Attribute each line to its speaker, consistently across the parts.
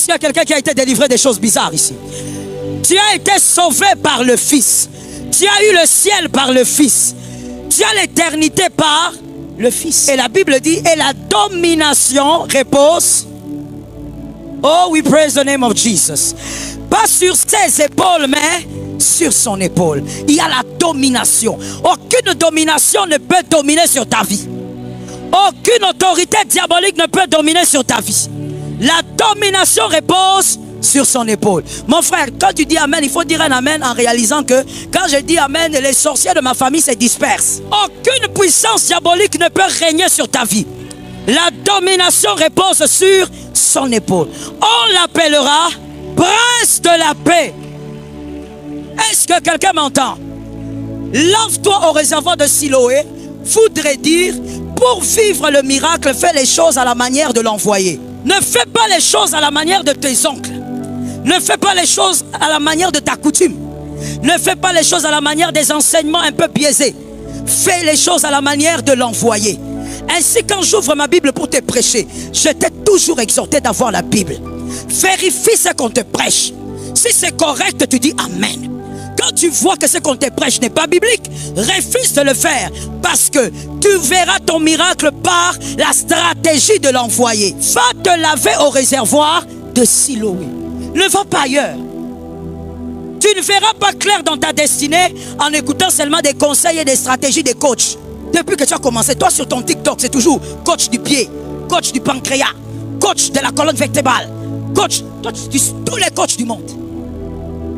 Speaker 1: Est-ce qu'il y a quelqu'un qui a été délivré des choses bizarres ici? Tu as été sauvé par le Fils. Tu as eu le ciel par le Fils. Tu as l'éternité par le Fils. Et la Bible dit, et la domination repose. Oh, we praise the name of Jesus. Pas sur ses épaules, mais sur son épaule. Il y a la domination. Aucune domination ne peut dominer sur ta vie. Aucune autorité diabolique ne peut dominer sur ta vie. La domination repose sur son épaule. Mon frère, quand tu dis amen, il faut dire un amen en réalisant que quand je dis amen, les sorciers de ma famille se dispersent. Aucune puissance diabolique ne peut régner sur ta vie. La domination repose sur son épaule. On l'appellera prince de la paix. Est-ce que quelqu'un m'entend? Lave-toi au réservoir de Siloé voudrait dire, pour vivre le miracle, fais les choses à la manière de l'envoyé. Ne fais pas les choses à la manière de tes oncles. Ne fais pas les choses à la manière de ta coutume. Ne fais pas les choses à la manière des enseignements un peu biaisés. Fais les choses à la manière de l'envoyé. Ainsi, quand j'ouvre ma Bible pour te prêcher, je t'ai toujours exhorté d'avoir la Bible. Vérifie ce qu'on te prêche. Si c'est correct, tu dis amen. Quand tu vois que ce qu'on te prêche n'est pas biblique, refuse de le faire. Parce que tu verras ton miracle par la stratégie de l'envoyé. Va te laver au réservoir de Siloé. Ne va pas ailleurs. Tu ne verras pas clair dans ta destinée en écoutant seulement des conseils et des stratégies des coachs. Depuis que tu as commencé, toi sur ton TikTok, c'est toujours coach du pied, coach du pancréas, coach de la colonne vertébrale, coach, tous les coachs du monde.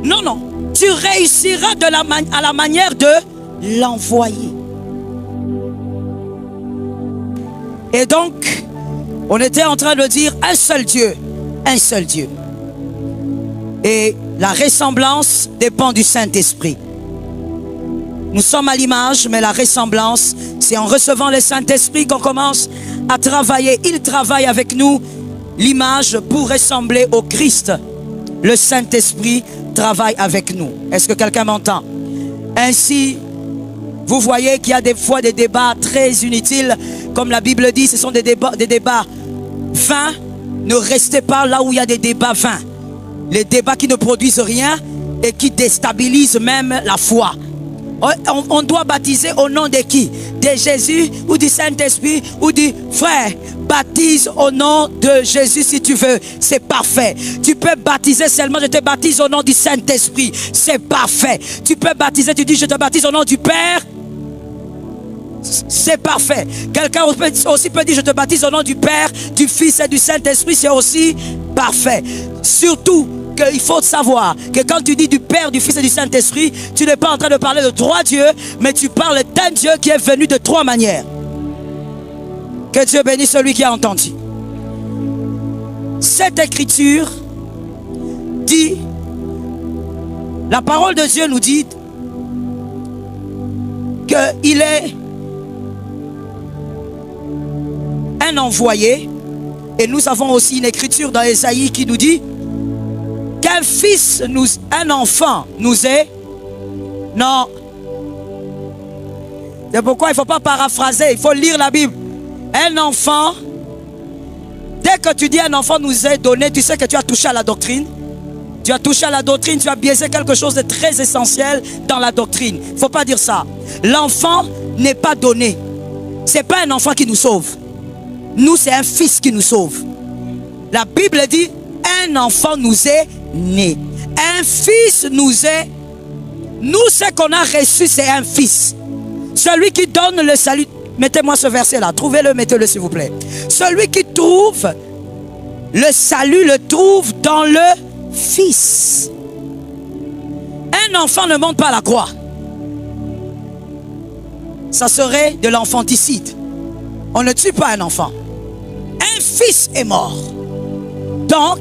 Speaker 1: Non, non. Tu réussiras à la manière de l'envoyer. Et donc, on était en train de dire un seul Dieu, un seul Dieu. Et la ressemblance dépend du Saint-Esprit. Nous sommes à l'image, mais la ressemblance, c'est en recevant le Saint-Esprit qu'on commence à travailler. Il travaille avec nous l'image pour ressembler au Christ. Le Saint-Esprit travaille avec nous. Est-ce que quelqu'un m'entend? Ainsi, vous voyez qu'il y a des fois des débats très inutiles. Comme la Bible dit, ce sont des débats vains. Ne restez pas là où il y a des débats vains. Les débats qui ne produisent rien et qui déstabilisent même la foi. On doit baptiser au nom de qui? De Jésus ou du Saint-Esprit ou du frère? Baptise au nom de Jésus si tu veux, c'est parfait. Tu peux baptiser seulement, je te baptise au nom du Saint-Esprit, c'est parfait. Tu peux baptiser, tu dis je te baptise au nom du Père, c'est parfait. Quelqu'un aussi peut dire je te baptise au nom du Père, du Fils et du Saint-Esprit, c'est aussi parfait. Surtout qu'il faut savoir que quand tu dis du Père, du Fils et du Saint-Esprit, tu n'es pas en train de parler de trois dieux, mais tu parles d'un Dieu qui est venu de trois manières. Que Dieu bénisse celui qui a entendu. Cette écriture dit, la parole de Dieu nous dit qu'il est un envoyé. Et nous avons aussi une écriture dans Ésaïe qui nous dit qu'un fils, un enfant nous est. Non. C'est pourquoi il ne faut pas paraphraser, il faut lire la Bible. Un enfant, dès que tu dis un enfant nous est donné, tu sais que tu as touché à la doctrine. Tu as touché à la doctrine, tu as biaisé quelque chose de très essentiel dans la doctrine. Il ne faut pas dire ça. L'enfant n'est pas donné. Ce n'est pas un enfant qui nous sauve. Nous, c'est un fils qui nous sauve. La Bible dit, un enfant nous est né. Un fils nous est. Nous, ce qu'on a reçu, c'est un fils. Celui qui donne le salut. Mettez-moi ce verset-là. Trouvez-le, mettez-le s'il vous plaît. Celui qui trouve le salut, le trouve dans le Fils. Un enfant ne monte pas à la croix. Ça serait de l'enfanticide. On ne tue pas un enfant. Un fils est mort. Donc,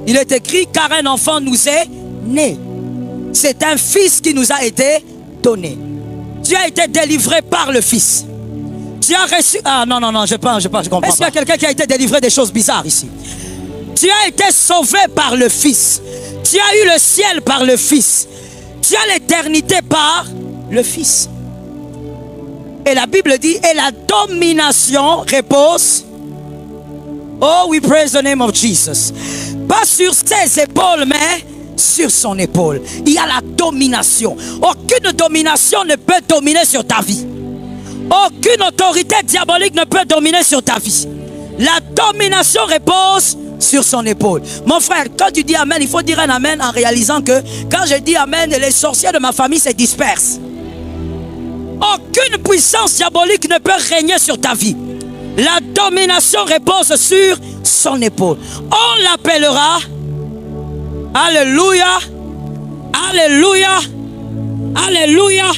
Speaker 1: il est écrit, car un enfant nous est né. C'est un fils qui nous a été donné. Tu as été délivré par le Fils. Tu as reçu... Ah non, je comprends pas. Est-ce qu'il y a quelqu'un qui a été délivré des choses bizarres ici? Tu as été sauvé par le Fils. Tu as eu le ciel par le Fils. Tu as l'éternité par le Fils. Et la Bible dit, et la domination repose Oh, we praise the name of Jesus. Pas sur ses épaules, mais sur son épaule. Il y a la domination. Aucune domination ne peut dominer sur ta vie. Aucune autorité diabolique ne peut dominer sur ta vie. La domination repose sur son épaule. Mon frère, quand tu dis amen, il faut dire un amen en réalisant que quand je dis amen, les sorciers de ma famille se dispersent. Aucune puissance diabolique ne peut régner sur ta vie. La domination repose sur son épaule. On l'appellera, alléluia, alléluia, alléluia,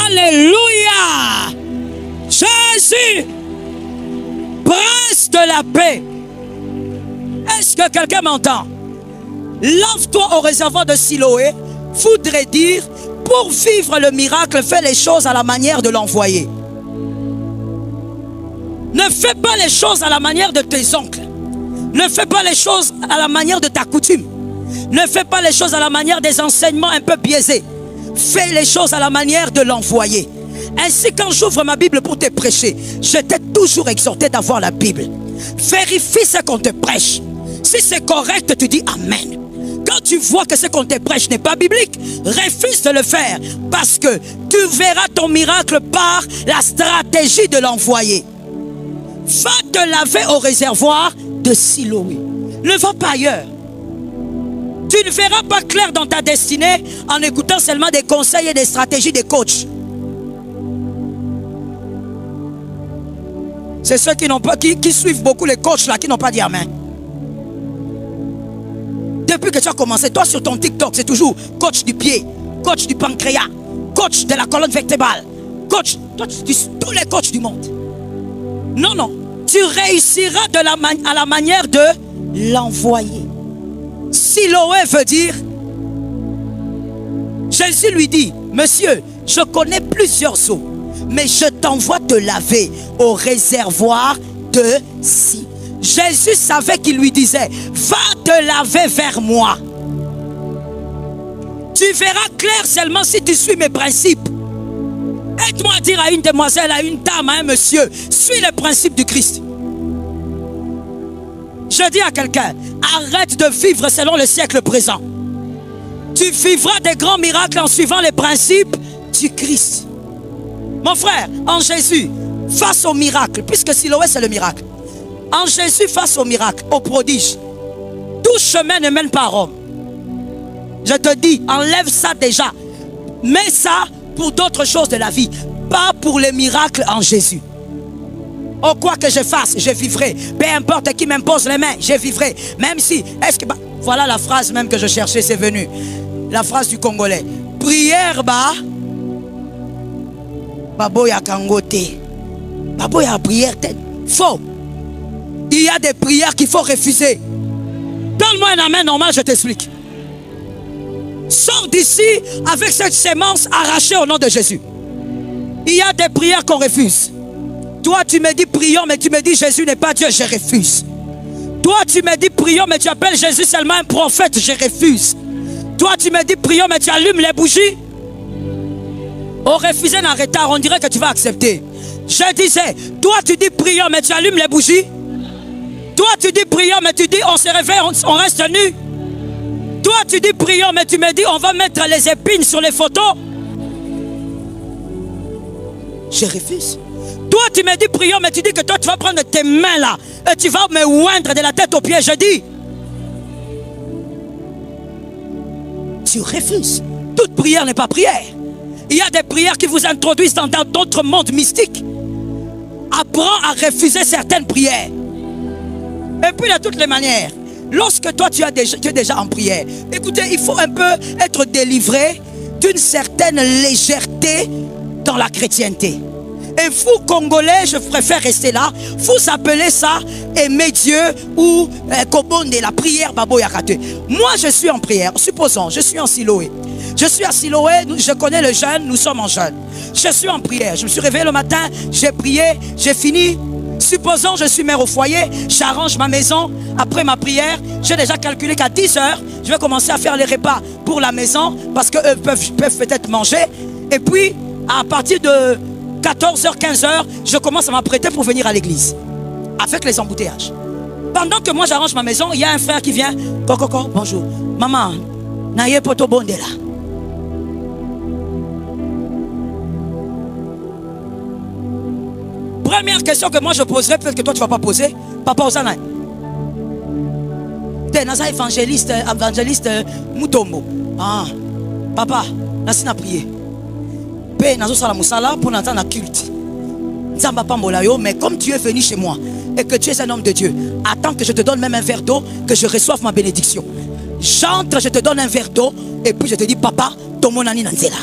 Speaker 1: alléluia, Jésus, prince de la paix. Est-ce que quelqu'un m'entend? Lave-toi au réservoir de Siloé voudrait dire, pour vivre le miracle, fais les choses à la manière de l'envoyé. Ne fais pas les choses à la manière de tes oncles. Ne fais pas les choses à la manière de ta coutume. Ne fais pas les choses à la manière des enseignements un peu biaisés. Fais les choses à la manière de l'envoyé. Ainsi, quand j'ouvre ma Bible pour te prêcher, je t'ai toujours exhorté d'avoir la Bible. Vérifie ce qu'on te prêche. Si c'est correct, tu dis amen. Quand tu vois que ce qu'on te prêche n'est pas biblique, refuse de le faire, parce que tu verras ton miracle par la stratégie de l'envoyé. Va te laver au réservoir de Siloé. Ne va pas ailleurs. Tu ne verras pas clair dans ta destinée en écoutant seulement des conseils et des stratégies des coachs. C'est ceux qui suivent beaucoup les coachs là, qui n'ont pas dit amen. Depuis que tu as commencé, toi sur ton TikTok, c'est toujours coach du pied, coach du pancréas, coach de la colonne vertébrale, coach, toi, tous les coachs du monde. Non, non, tu réussiras à la manière de l'envoyer. Siloé veut dire, Jésus lui dit, monsieur, je connais plusieurs eaux, mais je t'envoie te laver au réservoir de Siloé. Jésus savait qu'il lui disait, va te laver vers moi. Tu verras clair seulement si tu suis mes principes. Aide-moi à dire à une demoiselle, à une dame, à un monsieur, suis les principes du Christ. Je dis à quelqu'un, arrête de vivre selon le siècle présent. Tu vivras des grands miracles en suivant les principes du Christ. Mon frère, en Jésus, face au miracle, puisque Siloé c'est le miracle, en Jésus face au miracle, au prodige, tout chemin ne mène pas à Rome. Je te dis, enlève ça déjà. Mets ça pour d'autres choses de la vie, pas pour les miracles en Jésus. Oh, quoi que je fasse, je vivrai. Peu importe qui m'impose les mains, je vivrai. Même si, voilà la phrase même que je cherchais, c'est venu. La phrase du Congolais. Prière, baboya kangote. Baboya prière, faux. Il y a des prières qu'il faut refuser. Donne-moi un amen normal, je t'explique. Sors d'ici avec cette sémence arrachée au nom de Jésus. Il y a des prières qu'on refuse. Toi, tu me dis prions, mais tu me dis Jésus n'est pas Dieu, je refuse. Toi, tu me dis prions, mais tu appelles Jésus seulement un prophète, je refuse. Toi, tu me dis prions, mais tu allumes les bougies. Au refuser en retard, on dirait que tu vas accepter. Je disais, toi, tu dis prions, mais tu allumes les bougies. Toi, tu dis prions, mais tu dis on se réveille, on reste nu. Toi, tu dis prions, mais tu me dis on va mettre les épines sur les photos. Je refuse. Toi, tu me dis prions, mais tu dis que toi, tu vas prendre tes mains là et tu vas me oindre de la tête aux pieds. Je dis, tu refuses. Toute prière n'est pas prière. Il y a des prières qui vous introduisent dans d'autres mondes mystiques. Apprends à refuser certaines prières. Et puis de toutes les manières, lorsque toi tu es déjà en prière, écoutez, il faut un peu être délivré d'une certaine légèreté dans la chrétienté. Et vous, Congolais, je préfère rester là, vous appelez ça aimer Dieu ou Kobonde, la prière Babo Yakate. Moi, je suis en prière. Supposons, je suis en Siloé. Je suis à Siloé, je connais le jeûne, nous sommes en jeûne. Je suis en prière. Je me suis réveillé le matin, j'ai prié, j'ai fini. Supposons je suis mère au foyer, j'arrange ma maison. Après ma prière, j'ai déjà calculé qu'à 10 heures, je vais commencer à faire les repas pour la maison parce qu'eux peuvent peut-être manger. Et puis, à partir de 14h, 15h, je commence à m'apprêter pour venir à l'église avec les embouteillages. Pendant que moi j'arrange ma maison, il y a un frère qui vient. Coco, bonjour. Maman, naye poto bonde là. Première question que moi je poserai, peut-être que toi tu ne vas pas poser. Papa Osana. T'es un évangéliste Mutombo. Ah, papa, nasi na prier. Pé nazo sala musala pour n'entendre la culte. Nzamba pambolayo, mais comme tu es venu chez moi et que tu es un homme de Dieu, attends que je te donne même un verre d'eau, que je reçoive ma bénédiction. J'entre, je te donne un verre d'eau et puis je te dis, papa, ton monani nanzela.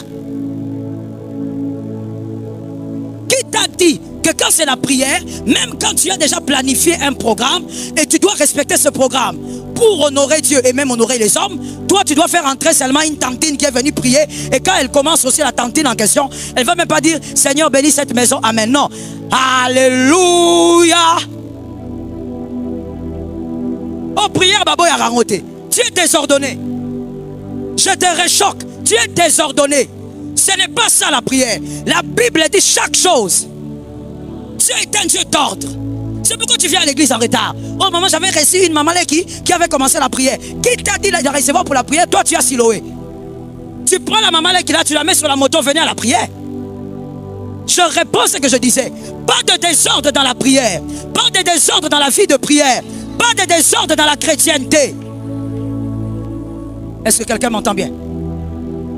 Speaker 1: Qui t'a dit que quand c'est la prière, même quand tu as déjà planifié un programme et tu dois respecter ce programme pour honorer Dieu et même honorer les hommes, toi tu dois faire entrer seulement une tantine qui est venue prier, et quand elle commence aussi la tantine en question, elle ne va même pas dire Seigneur bénis cette maison, amen, non. Alléluia. Oh, prière babo ya rangote. Tu es désordonné. Je te réchoque. Tu es désordonné. Ce n'est pas ça la prière. La Bible dit chaque chose. Dieu est un Dieu d'ordre. C'est pourquoi tu viens à l'église en retard. Oh maman, j'avais reçu une maman là qui avait commencé la prière. Qui t'a dit de recevoir pour la prière? Toi tu as siloé. Tu prends la maman là qui là, tu la mets sur la moto, venez à la prière. Je réponds ce que je disais. Pas de désordre dans la prière. Pas de désordre dans la vie de prière. Pas de désordre dans la chrétienté. Est-ce que quelqu'un m'entend bien?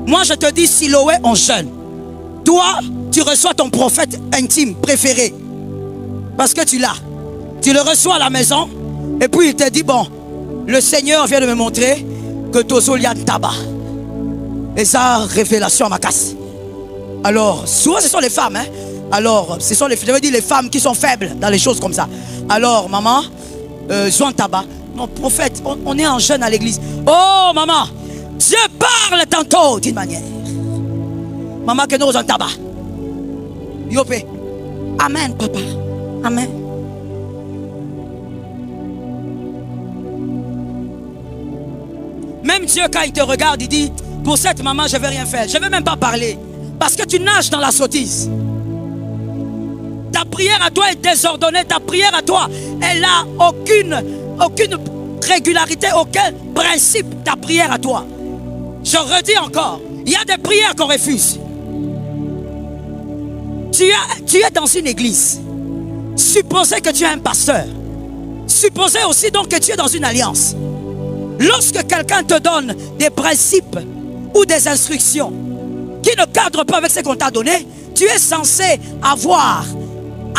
Speaker 1: Moi je te dis Siloé en jeûne. Toi tu reçois ton prophète intime préféré. Parce que tu l'as. Tu le reçois à la maison. Et puis il te dit bon, le Seigneur vient de me montrer que Tozolia tabac. Et ça, révélation à ma casse. Alors, souvent ce sont les femmes. Hein? Alors, ce sont je veux dire les femmes qui sont faibles dans les choses comme ça. Alors, maman, Joan tabac. Non, prophète, on est en jeûne à l'église. Oh, maman, Dieu parle tantôt d'une manière. Maman, que nous en tabac. Yopé. Amen, papa. Amen. Même Dieu, quand il te regarde, il dit, pour cette maman, je ne vais rien faire. Je ne vais même pas parler. Parce que tu nages dans la sottise. Ta prière à toi est désordonnée. Ta prière à toi, elle n'a aucune régularité, aucun principe. Ta prière à toi. Je redis encore, il y a des prières qu'on refuse. Tu es dans une église. Supposez que tu es un pasteur. Supposez aussi donc que tu es dans une alliance. Lorsque quelqu'un te donne des principes ou des instructions qui ne cadrent pas avec ce qu'on t'a donné, tu es censé avoir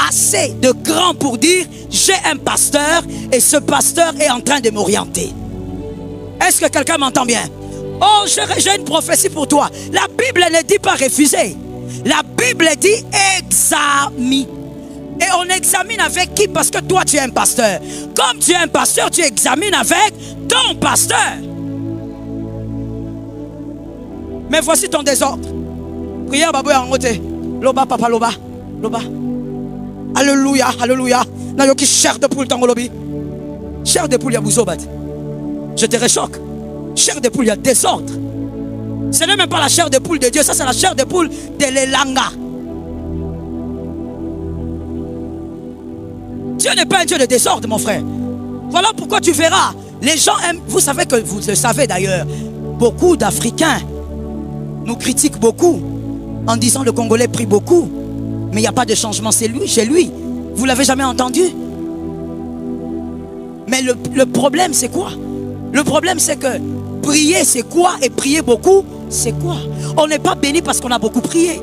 Speaker 1: assez de grand pour dire j'ai un pasteur et ce pasteur est en train de m'orienter. Est-ce que quelqu'un m'entend bien? Oh, j'ai une prophétie pour toi. La Bible ne dit pas refuser. La Bible dit examine. Et on examine avec qui? Parce que toi tu es un pasteur. Comme tu es un pasteur, tu examines avec ton pasteur. Mais voici ton désordre. Prière babou yangote. Loba papa loba. Loba. Alléluia, alléluia. Nayoki chair de poule tango lobi. Chair de poule ya bouzobat. Je te réchoque. Chair de poule ya désordre. Ce n'est même pas la chair de poule de Dieu, ça c'est la chair de poule de l'élanga. Dieu n'est pas un Dieu de désordre, mon frère. Voilà pourquoi tu verras. Les gens aiment, vous savez que vous le savez d'ailleurs, beaucoup d'Africains nous critiquent beaucoup en disant le Congolais prie beaucoup, mais il n'y a pas de changement chez lui. Vous l'avez jamais entendu? Mais le problème c'est quoi? Le problème c'est que prier c'est quoi et prier beaucoup c'est quoi? On n'est pas béni parce qu'on a beaucoup prié.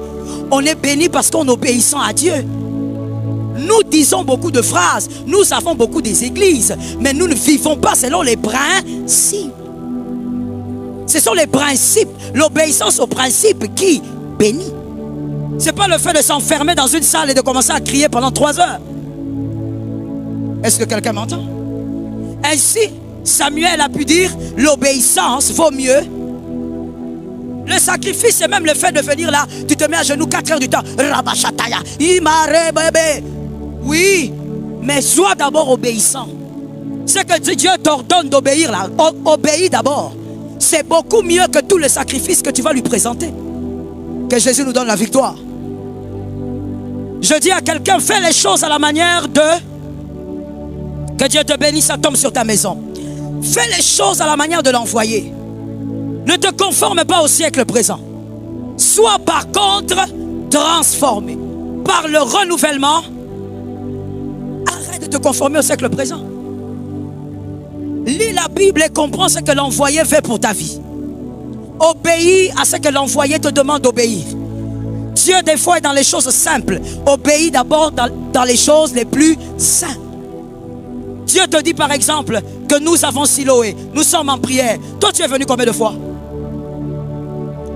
Speaker 1: On est béni parce qu'on obéissant à Dieu. Nous disons beaucoup de phrases, nous avons beaucoup des églises, mais nous ne vivons pas selon les principes. Ce sont les principes, l'obéissance aux principes qui bénit. Ce n'est pas le fait de s'enfermer dans une salle et de commencer à crier pendant 3 heures. Est-ce que quelqu'un m'entend? Ainsi, Samuel a pu dire, l'obéissance vaut mieux. Le sacrifice, c'est même le fait de venir là, tu te mets à genoux 4 heures du temps. Rabachataya, Imare bébé. Oui, mais sois d'abord obéissant. Ce que Dieu t'ordonne d'obéir là, obéis d'abord. C'est beaucoup mieux que tout le sacrifice que tu vas lui présenter. Que Jésus nous donne la victoire. Je dis à quelqu'un, fais les choses à la manière de Que Dieu te bénisse, ça tombe sur ta maison. Fais les choses à la manière de l'envoyé. Ne te conforme pas au siècle présent. Sois par contre transformé par le renouvellement. Arrête de te conformer au siècle présent. Lis la Bible et comprends ce que l'envoyé fait pour ta vie. Obéis à ce que l'envoyé te demande d'obéir. Dieu des fois est dans les choses simples. Obéis d'abord dans les choses les plus simples. Dieu te dit par exemple que nous avons Siloé, nous sommes en prière. Toi tu es venu combien de fois?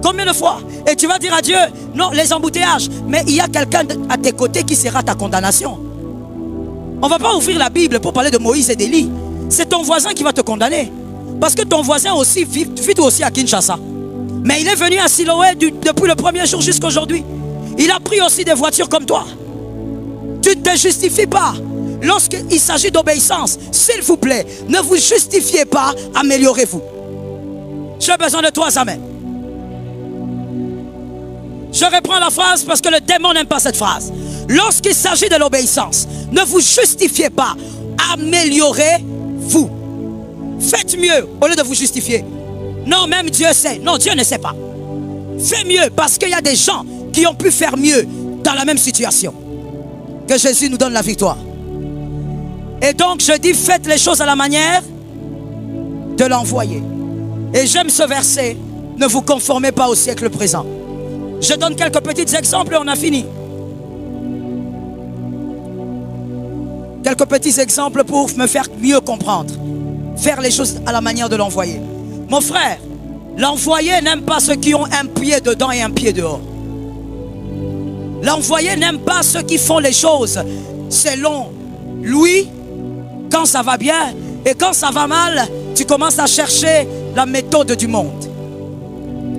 Speaker 1: Combien de fois? Et tu vas dire à Dieu, non, les embouteillages. Mais il y a quelqu'un à tes côtés qui sera ta condamnation. On ne va pas ouvrir la Bible pour parler de Moïse et d'Élie. C'est ton voisin qui va te condamner. Parce que ton voisin aussi vit aussi à Kinshasa. Mais il est venu à Siloé depuis le premier jour jusqu'à aujourd'hui. Il a pris aussi des voitures comme toi. Tu ne te justifies pas. Lorsqu'il s'agit d'obéissance, s'il vous plaît, ne vous justifiez pas, améliorez-vous. J'ai besoin de toi, amen. Je reprends la phrase parce que le démon n'aime pas cette phrase. Lorsqu'il s'agit de l'obéissance, ne vous justifiez pas, améliorez-vous. Faites mieux au lieu de vous justifier. Non, même Dieu sait. Non, Dieu ne sait pas. Fais mieux parce qu'il y a des gens qui ont pu faire mieux dans la même situation. Que Jésus nous donne la victoire. Et donc je dis, faites les choses à la manière de l'envoyé. Et j'aime ce verset, ne vous conformez pas au siècle présent. Je donne quelques petits exemples et on a fini. Quelques petits exemples pour me faire mieux comprendre. Faire les choses à la manière de l'envoyé. Mon frère, l'envoyé n'aime pas ceux qui ont un pied dedans et un pied dehors. L'envoyé n'aime pas ceux qui font les choses selon lui, quand ça va bien, et quand ça va mal, tu commences à chercher la méthode du monde.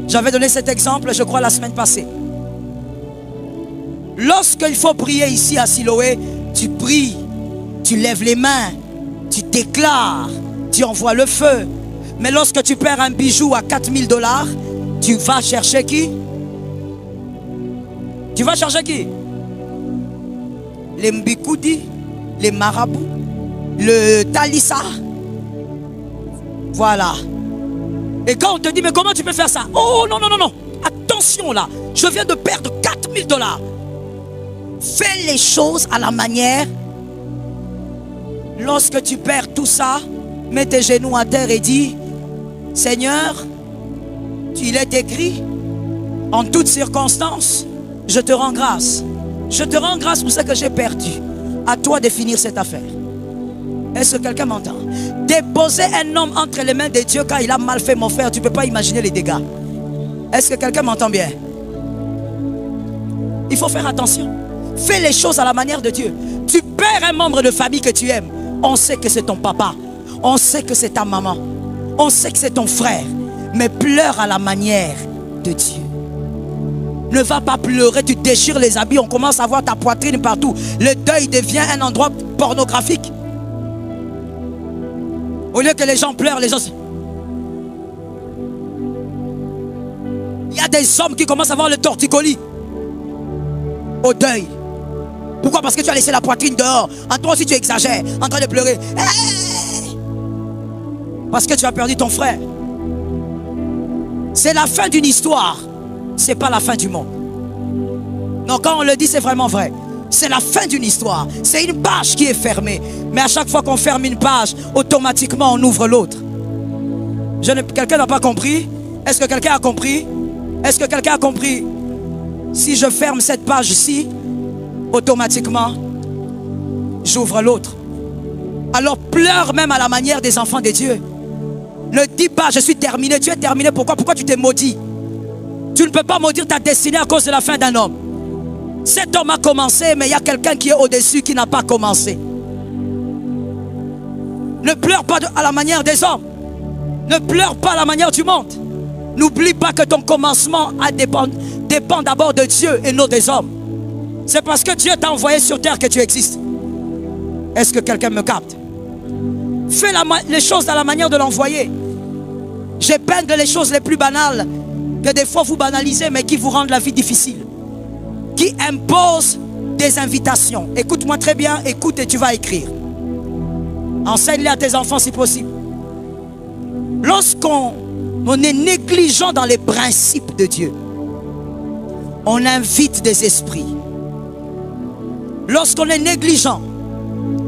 Speaker 1: J'avais donné cet exemple, je crois, la semaine passée. Lorsqu'il faut prier ici à Siloé, tu pries, tu lèves les mains, tu déclares, tu envoies le feu. Mais lorsque tu perds un bijou à 4000 $, tu vas chercher qui? Tu vas chercher qui? Les Mbikoudi, les marabouts, le Talissa. Voilà. Et quand on te dit, mais comment tu peux faire ça? Oh non, non, non, non. Attention là, je viens de perdre 4000 $. Fais les choses à la manière. Lorsque tu perds tout ça, mets tes genoux à terre et dis, Seigneur, il est écrit, en toutes circonstances, je te rends grâce. Je te rends grâce pour ce que j'ai perdu. À toi de finir cette affaire. Est-ce que quelqu'un m'entend? Déposer un homme entre les mains de Dieu quand il a mal fait, mon frère, tu ne peux pas imaginer les dégâts. Est-ce que quelqu'un m'entend bien? Il faut faire attention. Fais les choses à la manière de Dieu. Tu perds un membre de famille que tu aimes. On sait que c'est ton papa. On sait que c'est ta maman. On sait que c'est ton frère. Mais pleure à la manière de Dieu. Ne va pas pleurer, tu déchires les habits, on commence à voir ta poitrine partout. Le deuil devient un endroit pornographique. Au lieu que les gens pleurent, les gens... Il y a des hommes qui commencent à avoir le torticolis au deuil. Pourquoi? Parce que tu as laissé la poitrine dehors. En toi aussi tu exagères, en train de pleurer. Parce que tu as perdu ton frère. C'est la fin d'une histoire. C'est pas la fin du monde. Non, quand on le dit, c'est vraiment vrai. C'est la fin d'une histoire. C'est une page qui est fermée. Mais à chaque fois qu'on ferme une page, automatiquement on ouvre l'autre. Quelqu'un n'a pas compris? Est-ce que quelqu'un a compris? Est-ce que quelqu'un a compris? Si je ferme cette page-ci, automatiquement, j'ouvre l'autre. Alors pleure même à la manière des enfants de Dieu. Ne dis pas, je suis terminé. Tu es terminé, pourquoi? Pourquoi tu t'es maudit? Tu ne peux pas maudire ta destinée à cause de la fin d'un homme. Cet homme a commencé, mais il y a quelqu'un qui est au-dessus qui n'a pas commencé. Ne pleure pas à la manière des hommes. Ne pleure pas à la manière du monde. N'oublie pas que ton commencement dépend d'abord de Dieu et non des hommes. C'est parce que Dieu t'a envoyé sur terre que tu existes. Est-ce que quelqu'un me capte? Fais les choses à la manière de l'envoyer. J'épingle les choses les plus banales que des fois vous banalisez, mais qui vous rendent la vie difficile. Qui imposent des invitations. Écoute-moi très bien, écoute et tu vas écrire. Enseigne-les à tes enfants si possible. Lorsqu'on est négligent dans les principes de Dieu, on invite des esprits. Lorsqu'on est négligent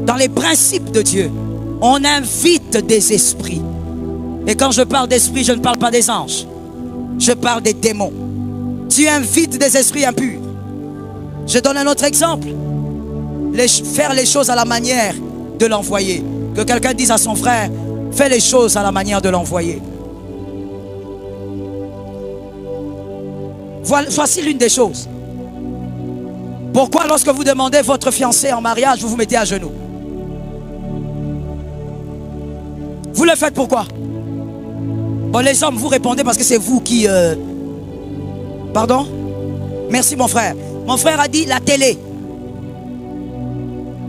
Speaker 1: dans les principes de Dieu, on invite des esprits. Et quand je parle d'esprit, je ne parle pas des anges. Je parle des démons. Tu invites des esprits impurs. Je donne un autre exemple. Faire les choses à la manière de l'envoyé. Que quelqu'un dise à son frère, fais les choses à la manière de l'envoyé. Voici l'une des choses. Pourquoi lorsque vous demandez votre fiancé en mariage, vous vous mettez à genoux? Vous le faites pourquoi? Bon, les hommes, vous répondez parce que c'est vous qui... Pardon? Merci mon frère. Mon frère a dit la télé.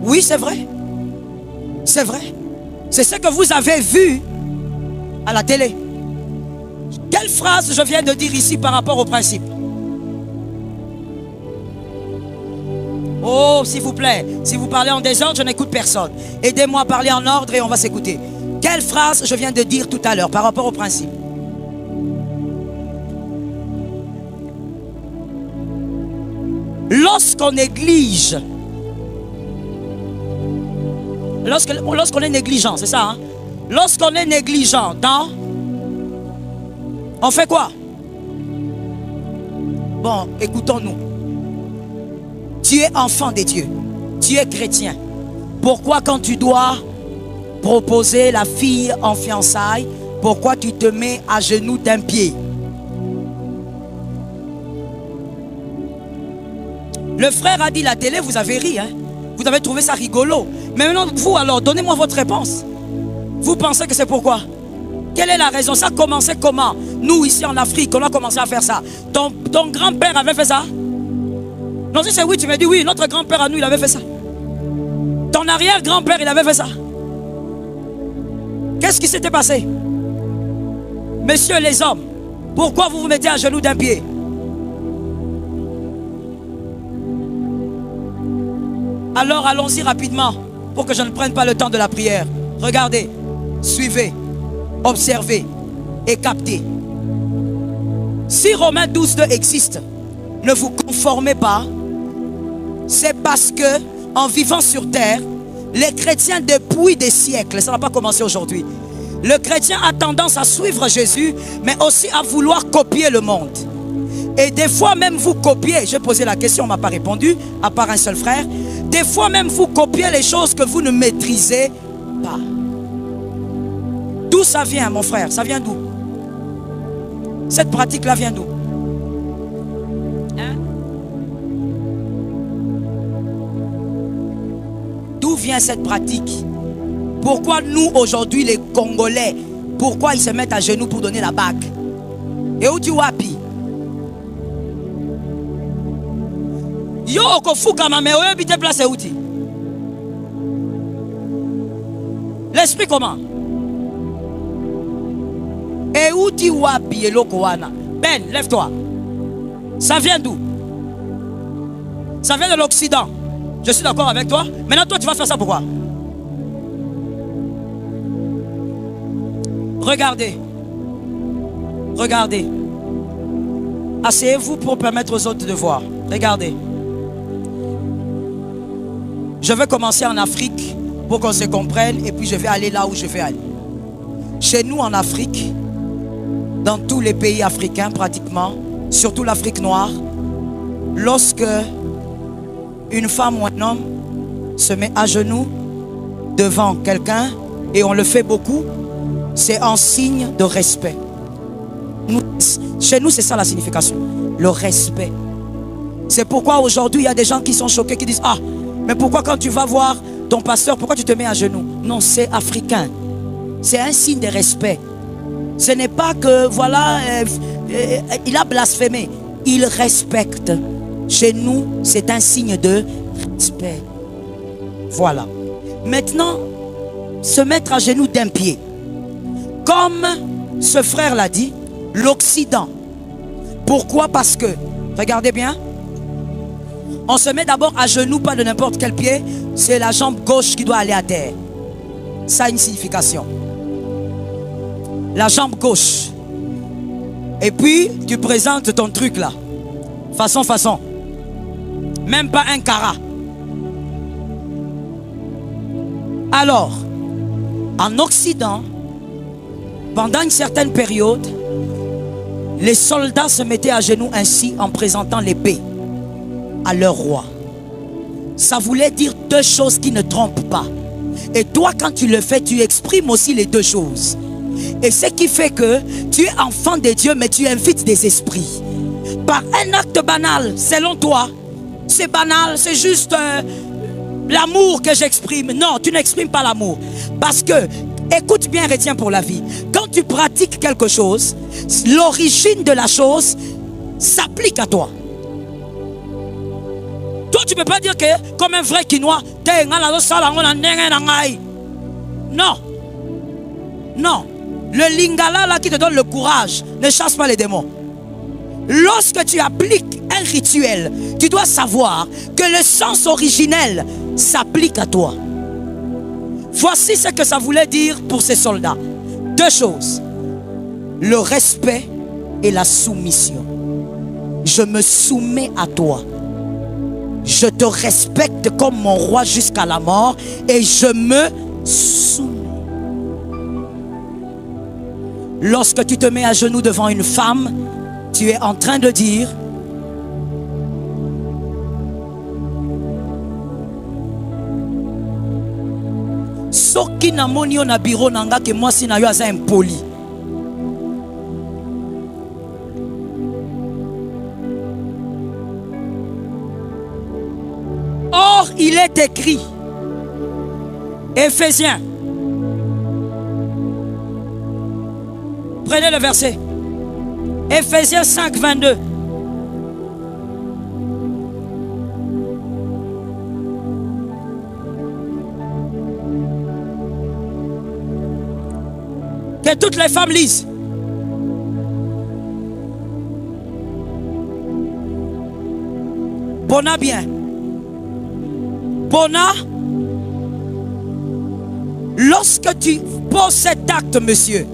Speaker 1: Oui, c'est vrai. C'est vrai. C'est ce que vous avez vu à la télé. Quelle phrase je viens de dire ici par rapport au principe? Oh, s'il vous plaît, si vous parlez en désordre, je n'écoute personne. Aidez-moi à parler en ordre et on va s'écouter. Quelle phrase je viens de dire tout à l'heure par rapport au principe? Lorsqu'on néglige, lorsqu'on est négligent, c'est ça, hein? Lorsqu'on est négligent dans... On fait quoi? Bon, écoutons-nous. Tu es enfant des dieux. Tu es chrétien. Pourquoi quand tu dois proposer la fille en fiançailles, pourquoi tu te mets à genoux d'un pied? Le frère a dit la télé, vous avez ri, hein? Vous avez trouvé ça rigolo. Mais maintenant, vous alors, donnez-moi votre réponse. Vous pensez que c'est pourquoi? Quelle est la raison? Ça a commencé comment? Nous, ici en Afrique, on a commencé à faire ça. Ton grand-père avait fait ça? Non, si c'est oui, tu me dis oui, notre grand-père à nous, il avait fait ça. Ton arrière-grand-père, il avait fait ça. Qu'est-ce qui s'était passé? Messieurs les hommes, pourquoi vous vous mettez à genoux d'un pied? Alors allons-y rapidement pour que je ne prenne pas le temps de la prière. Regardez, suivez, observez et captez. Si Romains 12:2 existe, ne vous conformez pas. C'est parce que en vivant sur terre, les chrétiens depuis des siècles, ça n'a pas commencé aujourd'hui, le chrétien a tendance à suivre Jésus, mais aussi à vouloir copier le monde. Et des fois même vous copiez, j'ai posé la question, on ne m'a pas répondu, à part un seul frère. Des fois même vous copiez les choses que vous ne maîtrisez pas. D'où ça vient mon frère? Ça vient d'où? Cette pratique-là vient d'où? Hein? D'où vient cette pratique? Pourquoi nous aujourd'hui les Congolais, pourquoi ils se mettent à genoux pour donner la bague? Et où tu wapi? Yo okofuka mame oyebite place outi. L'esprit comment? Et où tu wapi eloko wana? Ben, lève-toi. Ça vient d'où? Ça vient de l'Occident. Je suis d'accord avec toi. Maintenant toi tu vas faire ça pourquoi? Regardez. Regardez. Asseyez-vous pour permettre aux autres de voir. Regardez. Je vais commencer en Afrique pour qu'on se comprenne et puis je vais aller là où je vais aller. Chez nous en Afrique, dans tous les pays africains pratiquement, surtout l'Afrique noire, lorsque une femme ou un homme se met à genoux devant quelqu'un, et on le fait beaucoup, c'est en signe de respect. Chez nous, c'est ça la signification, le respect. C'est pourquoi aujourd'hui, il y a des gens qui sont choqués, qui disent « Ah, mais pourquoi quand tu vas voir ton pasteur, pourquoi tu te mets à genoux ?» Non, c'est africain. C'est un signe de respect. Ce n'est pas que, voilà, il a blasphémé. Il respecte. Chez nous, c'est un signe de respect. Voilà. Maintenant, se mettre à genoux d'un pied. Comme ce frère l'a dit, l'Occident. Pourquoi? Parce que, regardez bien, on se met d'abord à genoux, pas de n'importe quel pied. C'est la jambe gauche qui doit aller à terre. ça a une signification. La jambe gauche. Et puis, tu présentes ton truc là. Façon. Même pas un carat. Alors, en Occident, pendant une certaine période, les soldats se mettaient à genoux ainsi en présentant l'épée à leur roi. Ça voulait dire deux choses qui ne trompent pas. Et toi, quand tu le fais, tu exprimes aussi les deux choses. Et ce qui fait que tu es enfant de Dieu, mais tu invites des esprits. Par un acte banal, selon toi, c'est banal, c'est juste l'amour que j'exprime. Non, tu n'exprimes pas l'amour. Parce que, écoute bien, retiens pour la vie. Quand tu pratiques quelque chose, l'origine de la chose s'applique à toi. Toi, tu ne peux pas dire que, comme un vrai Quinois, non. Non. Le lingala là qui te donne le courage ne chasse pas les démons. Lorsque tu appliques un rituel, tu dois savoir que le sens originel s'applique à toi. Voici ce que ça voulait dire pour ces soldats. Deux choses. Le respect et la soumission. Je me soumets à toi. Je te respecte comme mon roi jusqu'à la mort et je me soumets. Lorsque tu te mets à genoux devant une femme, tu es en train de dire: soki na moni yo na bureau nanga ke mwasi na yo aza impoli. Or, il est écrit, Éphésiens, prenez le verset, Éphésiens 5, 22. Que toutes les femmes lisent. Bona bien. Bona. Lorsque tu poses cet acte, monsieur,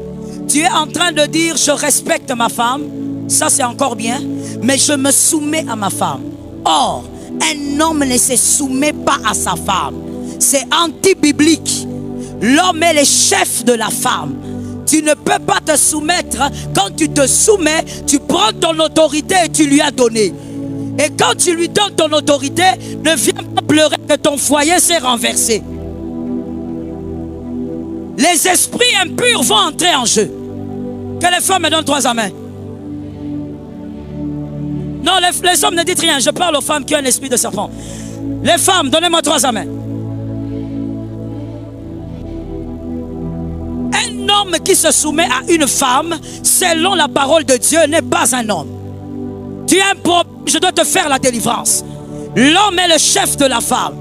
Speaker 1: tu es en train de dire: je respecte ma femme. Ça c'est encore bien. Mais je me soumets à ma femme. Or, un homme ne se soumet pas à sa femme. C'est anti-biblique. L'homme est le chef de la femme. Tu ne peux pas te soumettre. Quand tu te soumets, tu prends ton autorité et tu lui as donné. Et quand tu lui donnes ton autorité, ne viens pas pleurer que ton foyer s'est renversé. Les esprits impurs vont entrer en jeu. Que les femmes me donnent 3 amens. Non, les hommes ne dites rien. Je parle aux femmes qui ont un esprit de serpent. Les femmes, donnez-moi 3 amens. Un homme qui se soumet à une femme, selon la parole de Dieu, n'est pas un homme. Tu as un problème, je dois te faire la délivrance. L'homme est le chef de la femme.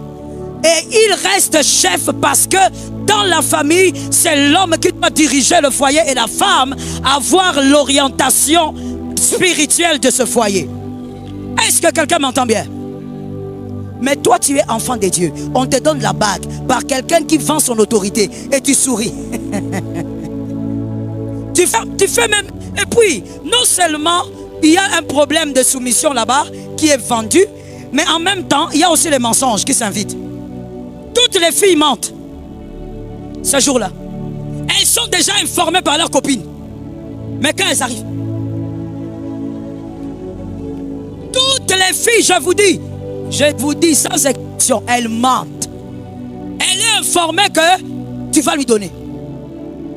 Speaker 1: Et il reste chef parce que dans la famille, c'est l'homme qui doit diriger le foyer et la femme avoir l'orientation spirituelle de ce foyer. Est-ce que quelqu'un m'entend bien? Mais toi, tu es enfant de Dieu. On te donne la bague par quelqu'un qui vend son autorité et tu souris. Tu fais même... Et puis, non seulement il y a un problème de soumission là-bas qui est vendu, mais en même temps, il y a aussi les mensonges qui s'invitent. Toutes les filles mentent ce jour-là. Elles sont déjà informées par leurs copines. Mais quand elles arrivent, toutes les filles, je vous dis sans exception, elles mentent. Elle est informée que tu vas lui donner.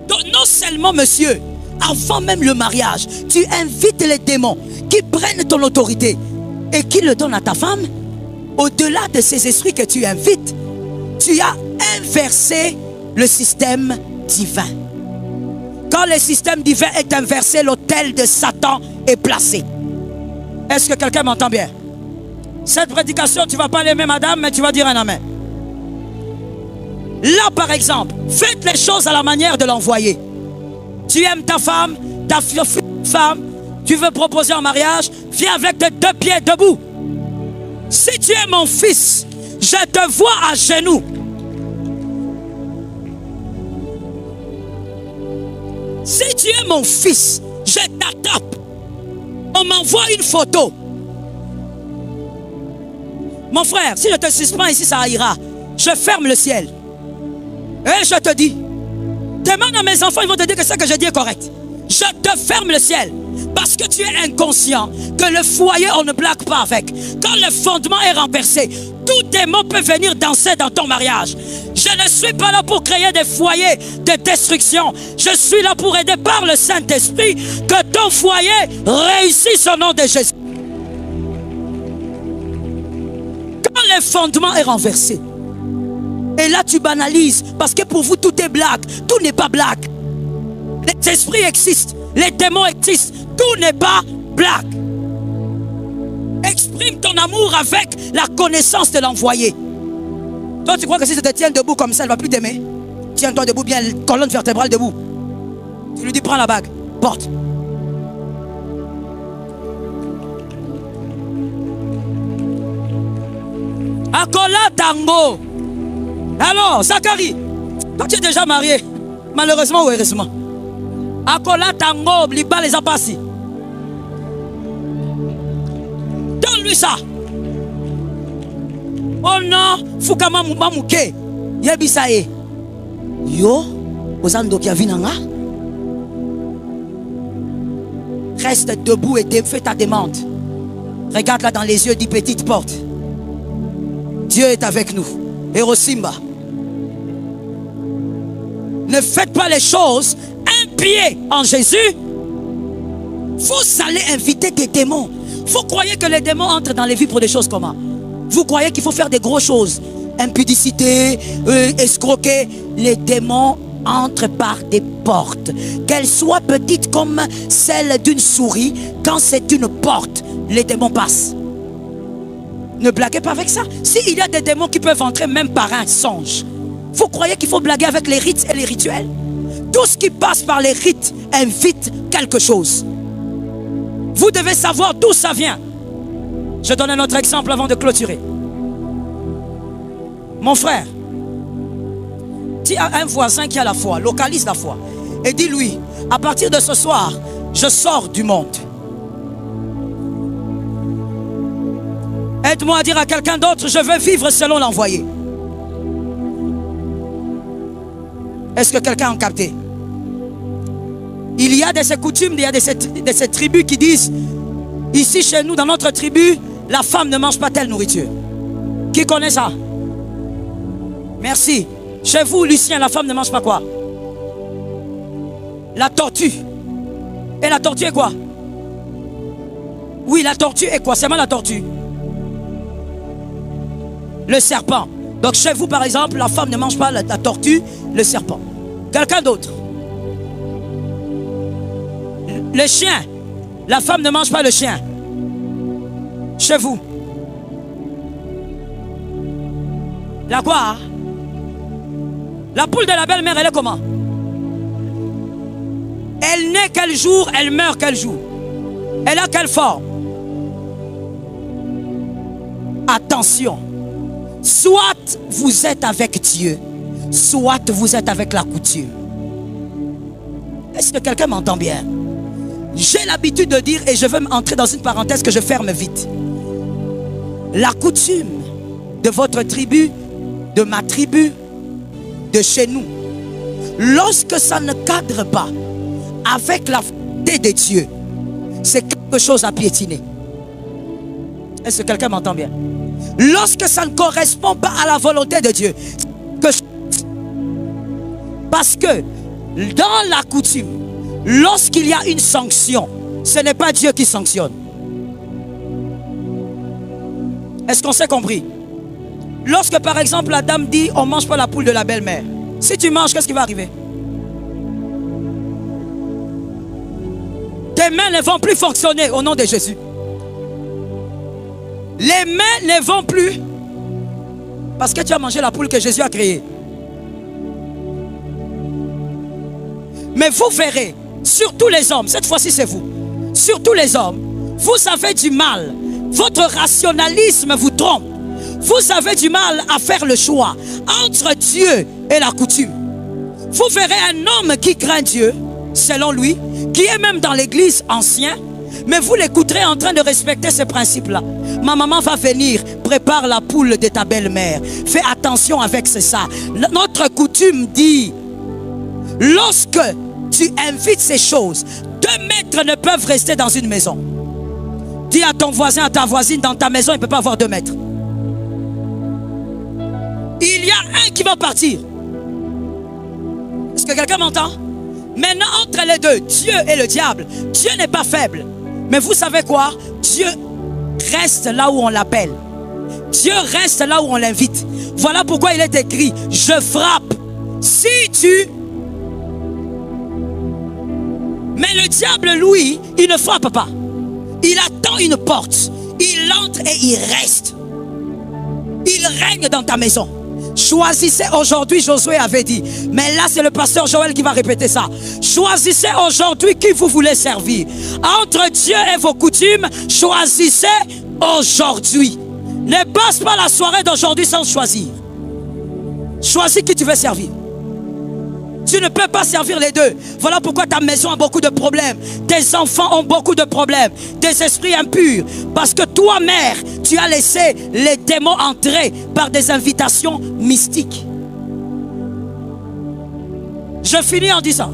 Speaker 1: Donc non seulement, monsieur, avant même le mariage, tu invites les démons qui prennent ton autorité et qui le donnent à ta femme. Au-delà de ces esprits que tu invites, tu as inversé le système divin. Quand le système divin est inversé, l'autel de Satan est placé. Est-ce que quelqu'un m'entend bien? Cette prédication, tu ne vas pas l'aimer, madame, mais tu vas dire un amen. Là, par exemple, faites les choses à la manière de l'envoyer. Tu aimes ta femme, tu veux proposer un mariage, viens avec tes 2 pieds debout. Si tu es mon fils, je te vois à genoux. Si tu es mon fils, je t'attrape. On m'envoie une photo. Mon frère, si je te suspends ici, ça ira. Je ferme le ciel. Et je te dis, demande à mes enfants, ils vont te dire que ce que je dis est correct. Je te ferme le ciel. Parce que tu es inconscient que le foyer, on ne blague pas avec. Quand le fondement est renversé, tout démon peut venir danser dans ton mariage. Je ne suis pas là pour créer des foyers de destruction. Je suis là pour aider par le Saint-Esprit que ton foyer réussisse au nom de Jésus. Quand le fondement est renversé, et là tu banalises, parce que pour vous tout est blague. Tout n'est pas blague. Les esprits existent, les démons existent. Tout n'est pas blague. Exprime ton amour avec la connaissance de l'envoyé. Toi, tu crois que si tu te tiens debout comme ça, elle ne va plus t'aimer? Tiens-toi debout, bien, colonne vertébrale debout. Tu lui dis, prends la bague, porte. Akola Tango. Alors, Zacharie, toi tu es déjà marié, malheureusement ou heureusement. Akola Tango, liba les apassi. Donne-lui ça. Oh non, Fukama Mouke, Yabisae. Yo, Ozando Kiavinanga. Reste debout et fais ta demande. Regarde là dans les yeux, dis petite porte. Dieu est avec nous. Erosimba. Ne faites pas les choses un pied en Jésus. Vous allez inviter des démons. Vous croyez que les démons entrent dans les vies pour des choses comment? Vous croyez qu'il faut faire des grosses choses? Impudicité, escroquer. Les démons entrent par des portes. Qu'elles soient petites comme celle d'une souris. Quand c'est une porte, les démons passent. Ne blaguez pas avec ça. S'il y a des démons qui peuvent entrer même par un songe, vous croyez qu'il faut blaguer avec les rites et les rituels? Tout ce qui passe par les rites invite quelque chose. Vous devez savoir d'où ça vient. Je donne un autre exemple avant de clôturer. Mon frère, dis à un voisin qui a la foi, localise la foi, et dis-lui, à partir de ce soir, je sors du monde. Aide-moi à dire à quelqu'un d'autre, je veux vivre selon l'envoyé. Est-ce que quelqu'un a capté? Il y a de ces coutumes, il y a de ces tribus qui disent, ici chez nous, dans notre tribu, la femme ne mange pas telle nourriture. Qui connaît ça? Merci. Chez vous, Lucien, la femme ne mange pas quoi? La tortue. Et la tortue est quoi? Oui, la tortue est quoi? C'est moi la tortue. Le serpent. Donc chez vous, par exemple, la femme ne mange pas la tortue, le serpent. Quelqu'un d'autre? Le chien. La femme ne mange pas le chien. Chez vous. La quoi? La poule de la belle-mère, elle est comment? Elle naît quel jour, elle meurt quel jour? Elle a quelle forme? Attention. Soit vous êtes avec Dieu, soit vous êtes avec la coutume. Est-ce que quelqu'un m'entend bien? J'ai l'habitude de dire, et je veux entrer dans une parenthèse que je ferme vite. La coutume de votre tribu, de ma tribu, de chez nous, lorsque ça ne cadre pas avec la volonté de Dieu, c'est quelque chose à piétiner. Est-ce que quelqu'un m'entend bien? Lorsque ça ne correspond pas à la volonté de Dieu, parce que dans la coutume, lorsqu'il y a une sanction, ce n'est pas Dieu qui sanctionne. Est-ce qu'on s'est compris? Lorsque par exemple la dame dit on ne mange pas la poule de la belle-mère, si tu manges, qu'est-ce qui va arriver? Tes mains ne vont plus fonctionner au nom de Jésus. Les mains ne vont plus parce que tu as mangé la poule que Jésus a créée. Mais vous verrez, surtout les hommes, cette fois-ci c'est vous, surtout les hommes, vous avez du mal, votre rationalisme vous trompe. Vous avez du mal à faire le choix entre Dieu et la coutume. Vous verrez un homme qui craint Dieu, selon lui, qui est même dans l'église ancienne, mais vous l'écouterez en train de respecter ces principes-là. Ma maman va venir, prépare la poule de ta belle-mère. Fais attention avec ça. Notre coutume dit, lorsque tu invites ces choses, 2 mètres ne peuvent rester dans une maison. Dis à ton voisin, à ta voisine, dans ta maison, il ne peut pas avoir 2 mètres. Il y a un qui va partir. Est-ce que quelqu'un m'entend? Maintenant, entre les deux, Dieu et le diable, Dieu n'est pas faible. Mais vous savez quoi? Dieu reste là où on l'appelle. Dieu reste là où on l'invite. Voilà pourquoi il est écrit, je frappe. Si tu... Mais le diable, lui, il ne frappe pas. Il attend une porte. Il entre et il reste. Il règne dans ta maison. Choisissez aujourd'hui, Josué avait dit. Mais là, c'est le pasteur Joël qui va répéter ça. Choisissez aujourd'hui qui vous voulez servir. Entre Dieu et vos coutumes, choisissez aujourd'hui. Ne passe pas la soirée d'aujourd'hui sans choisir. Choisis qui tu veux servir. Tu ne peux pas servir les deux. Voilà pourquoi ta maison a beaucoup de problèmes. Tes enfants ont beaucoup de problèmes. Des esprits impurs. Parce que toi, mère, tu as laissé les démons entrer par des invitations mystiques. Je finis en disant,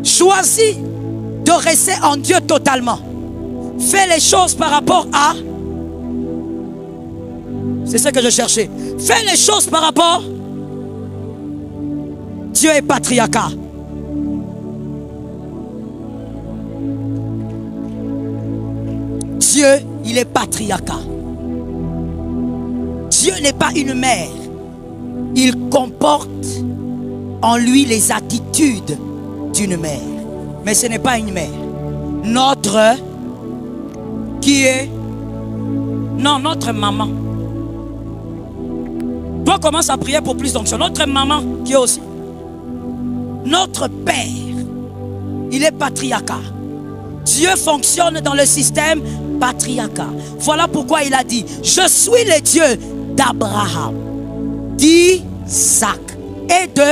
Speaker 1: choisis de rester en Dieu totalement. Fais les choses par rapport à... C'est ce que je cherchais. Fais les choses par rapport. Dieu est patriarcat. Dieu, il est patriarcat. Dieu n'est pas une mère. Il comporte en lui les attitudes d'une mère. Mais ce n'est pas une mère. Notre... Qui est... Non, notre maman. Toi, commence à prier pour plus d'onction. Notre maman qui est aussi. Notre père, il est patriarcat. Dieu fonctionne dans le système patriarcat. Voilà pourquoi il a dit, je suis le Dieu d'Abraham, d'Isaac et de...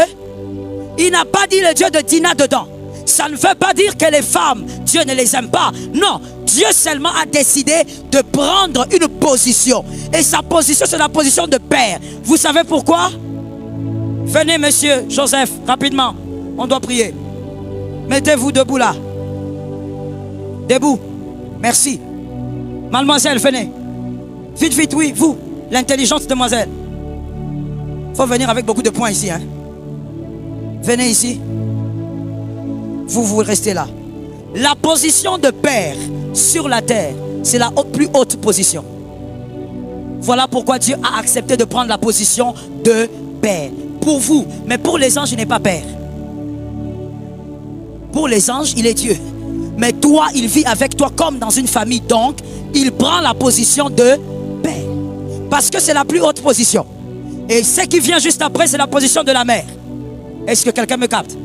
Speaker 1: Il n'a pas dit le Dieu de Dina dedans. Ça ne veut pas dire que les femmes, Dieu ne les aime pas. Non, Dieu seulement a décidé de prendre une position. Et sa position, c'est la position de père. Vous savez pourquoi? Venez, monsieur Joseph, rapidement. On doit prier. Mettez-vous debout là. Debout. Merci. Mademoiselle, venez. Vite, vite, oui, vous. L'intelligente demoiselle. Il faut venir avec beaucoup de points ici. Hein. Venez ici. Vous restez là. La position de père sur la terre, c'est la plus haute position. Voilà pourquoi Dieu a accepté de prendre la position de père. Pour vous, mais pour les anges, il n'est pas père. Pour les anges, il est Dieu. Mais toi, il vit avec toi comme dans une famille. Donc, il prend la position de père. Parce que c'est la plus haute position. Et ce qui vient juste après, c'est la position de la mère. Est-ce que quelqu'un me capte?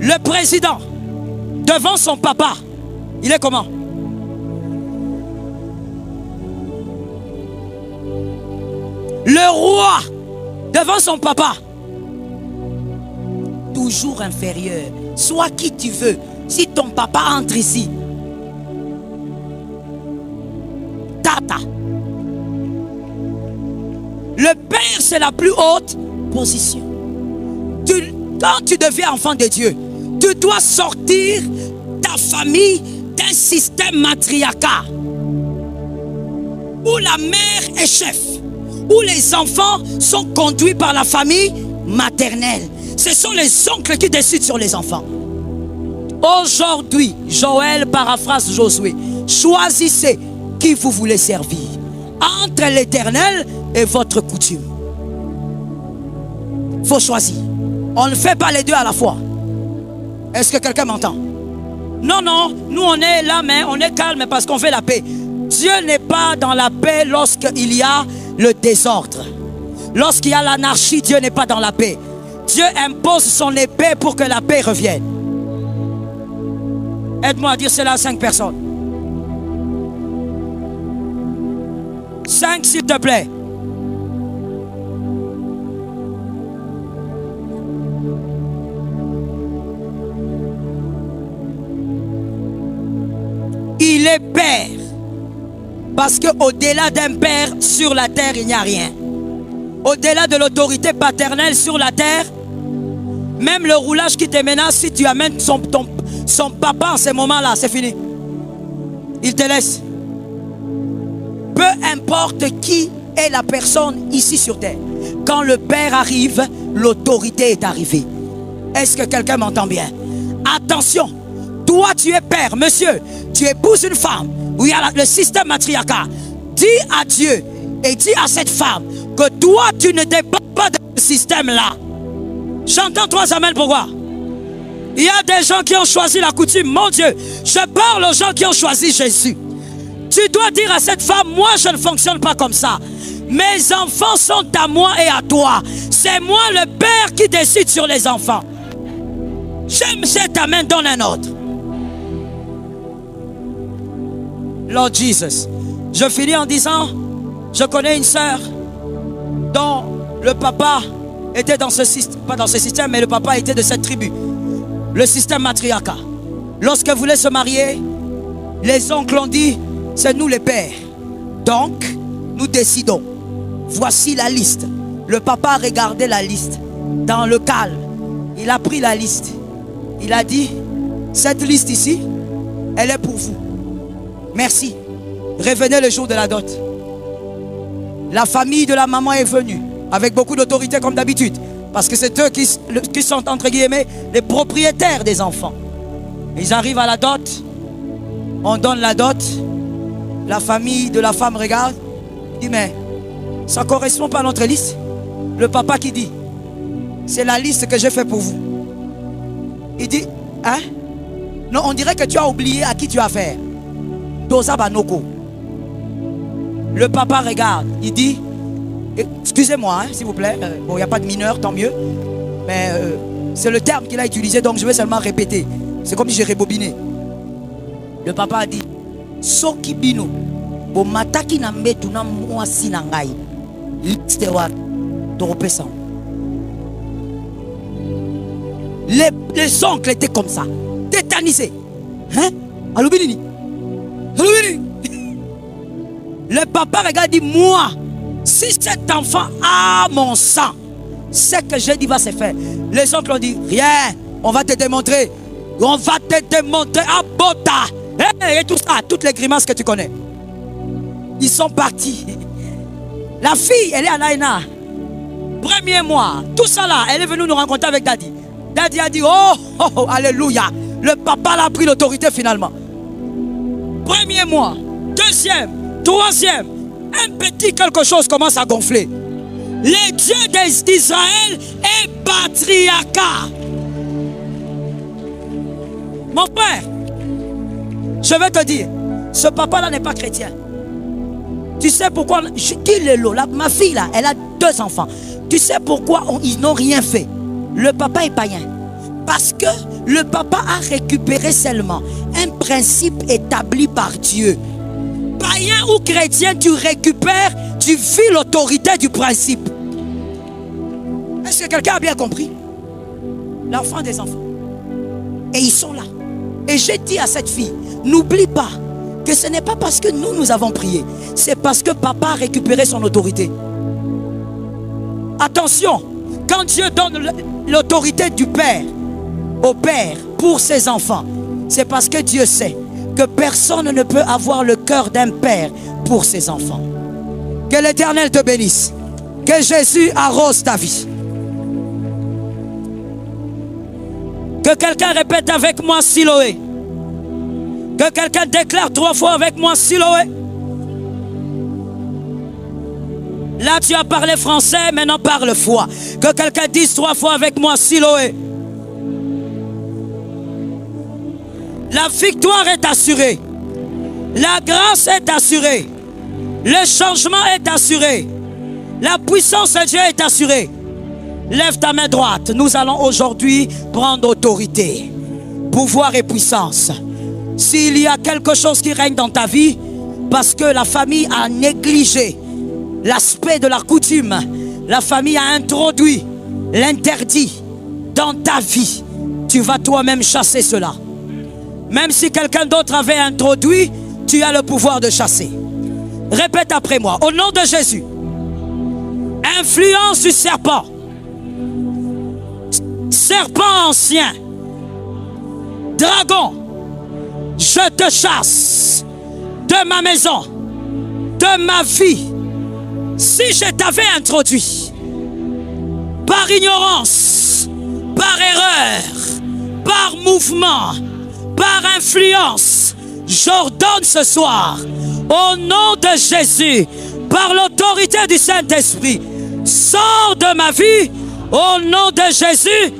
Speaker 1: Le président, devant son papa, il est comment? Le roi, devant son papa, toujours inférieur. Sois qui tu veux. Si ton papa entre ici, tata. Le père, c'est la plus haute position. Quand tu deviens enfant de Dieu, tu dois sortir ta famille d'un système matriarcat où la mère est chef, où les enfants sont conduits par la famille maternelle. Ce sont les oncles qui décident sur les enfants. Aujourd'hui, Joël paraphrase Josué. Choisissez qui vous voulez servir entre l'Éternel et votre coutume. Il faut choisir. On ne fait pas les deux à la fois. Est-ce que quelqu'un m'entend? Non, non, nous on est là, mais on est calme parce qu'on fait la paix. Dieu n'est pas dans la paix lorsqu'il y a le désordre. Lorsqu'il y a l'anarchie, Dieu n'est pas dans la paix. Dieu impose son épée pour que la paix revienne. Aide-moi à dire cela à 5 personnes. 5 s'il te plaît. Parce qu'au-delà d'un père sur la terre, il n'y a rien. Au-delà de l'autorité paternelle sur la terre, même le roulage qui te menace, si tu amènes son papa en ce moment-là, c'est fini. Il te laisse. Peu importe qui est la personne ici sur terre, quand le père arrive, l'autorité est arrivée. Est-ce que quelqu'un m'entend bien? Attention, toi tu es père, monsieur, tu épouses une femme où il y a le système matriarcal. Dis à Dieu et dis à cette femme que toi tu ne dépends pas de ce système-là. J'entends 3 amens, pourquoi? Il y a des gens qui ont choisi la coutume. Mon Dieu, je parle aux gens qui ont choisi Jésus. Tu dois dire à cette femme, moi je ne fonctionne pas comme ça. Mes enfants sont à moi et à toi. C'est moi le père qui décide sur les enfants. J'aime cet amen, donne un autre. Lord Jesus. Je finis en disant, je connais une sœur dont le papa était dans ce système, pas dans ce système, mais le papa était de cette tribu. Le système matriarcal. Lorsqu'elle voulait se marier, les oncles ont dit, c'est nous les pères. Donc, nous décidons. Voici la liste. Le papa a regardé la liste. Dans le calme, il a pris la liste. Il a dit, cette liste ici, elle est pour vous. Merci. Revenez le jour de la dot. La famille de la maman est venue avec beaucoup d'autorité comme d'habitude. Parce que c'est eux qui sont entre guillemets les propriétaires des enfants. Ils arrivent à la dot. On donne la dot. La famille de la femme regarde. Il dit mais ça ne correspond pas à notre liste. Le papa qui dit c'est la liste que j'ai fait pour vous. Il dit hein? Non, on dirait que tu as oublié à qui tu as affaire. Dosa Banoko. Le papa regarde. Il dit excusez-moi, hein, s'il vous plaît. Bon, il n'y a pas de mineur, tant mieux. Mais c'est le terme qu'il a utilisé, donc je vais seulement répéter. C'est comme si j'ai rebobiné. Le papa a dit Soki bino, bo mataki na mbetu na mwasi na ngai. Liste wa toropesa. Les oncles étaient comme ça, tétanisés. Hein? Alubini. Le papa regarde et dit moi, si cet enfant a mon sang, ce que j'ai dit va se faire. Les oncles ont dit rien, on va te démontrer. On va te démontrer à Bota. Et tout ça, toutes les grimaces que tu connais. Ils sont partis. La fille, elle est à Naïna. Premier mois, tout ça là, elle est venue nous rencontrer avec Daddy. Daddy a dit oh, alléluia. Le papa l'a pris l'autorité finalement. Premier mois, deuxième, troisième, un petit quelque chose commence à gonfler. Le Dieu d'Israël est patriarcat. Mon frère, je vais te dire, ce papa-là n'est pas chrétien. Tu sais pourquoi? Je dis le lot. Ma fille là, elle a 2 enfants. Tu sais pourquoi ils n'ont rien fait? Le papa est païen. Parce que le papa a récupéré seulement un principe établi par Dieu. Païen ou chrétien, tu récupères, tu vis l'autorité du principe. Est-ce que quelqu'un a bien compris? L'enfant des enfants. Et ils sont là. Et j'ai dit à cette fille, n'oublie pas que ce n'est pas parce que nous avons prié. C'est parce que papa a récupéré son autorité. Attention, quand Dieu donne l'autorité du Père au Père pour ses enfants, c'est parce que Dieu sait que personne ne peut avoir le cœur d'un père pour ses enfants. Que l'Éternel te bénisse. Que Jésus arrose ta vie. Que quelqu'un répète avec moi Siloé. Que quelqu'un déclare 3 fois avec moi Siloé. Là tu as parlé français, maintenant parle foi. Que quelqu'un dise 3 fois avec moi Siloé. La victoire est assurée. La grâce est assurée. Le changement est assuré. La puissance de Dieu est assurée. Lève ta main droite. Nous allons aujourd'hui prendre autorité, pouvoir et puissance. S'il y a quelque chose qui règne dans ta vie, parce que la famille a négligé l'aspect de la coutume, la famille a introduit l'interdit dans ta vie, tu vas toi-même chasser cela. Même si quelqu'un d'autre avait introduit, tu as le pouvoir de chasser. Répète après moi. Au nom de Jésus. Influence du serpent. Serpent ancien. Dragon. Je te chasse de ma maison, de ma vie. Si je t'avais introduit par ignorance, par erreur, par mouvement, par influence, j'ordonne ce soir, au nom de Jésus, par l'autorité du Saint-Esprit, sors de ma vie, au nom de Jésus,